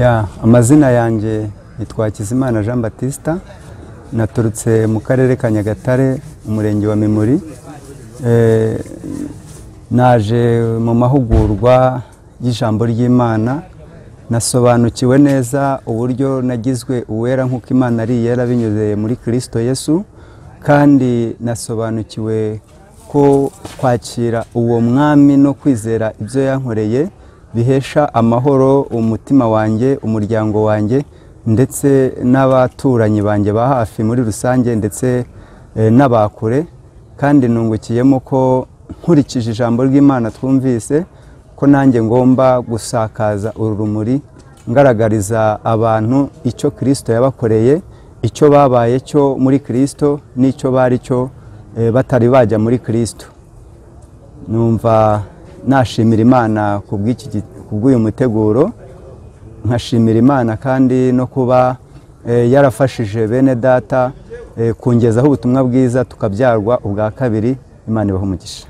Amazina yanjye nitwa Hakizimana Jean Baptiste, naturutse mu karere ka Nyagatare, umurenge wa Mimuri. Naje mu mahugurwa y'ijambo ry'Imana, nasobanukiwe neza uburyo nagizwe uwera nk'uko Imana ari iyera binyuze muri Kristo Yesu, kandi nasobanukiwe ko kwakira uwo mwami no kwizera ibyo yankoreye bihesha amahoro umutima wanjye, umuryango wanjye, ndetse n'abaturanyi banjye ba hafi muri rusange, ndetse n'abakure. Kandi nungukiyemo ko nkurikije ijambo ry'Imana twumvise ko nanjye ngomba gusakaza urumuri ngaragariza abantu icyo Kristo yabakoreye, icyo babaye cyo muri Kristo n'icyo bari cyo batari bajya muri Kristo. Numva nashimira Imana kubw'uyu muteguro, nkashimira Imana kandi no kuba yarafashije bene data kungezaho ubutumwa bwiza tukabyarwa ubwa kabiri. Imana ibahe umugisha.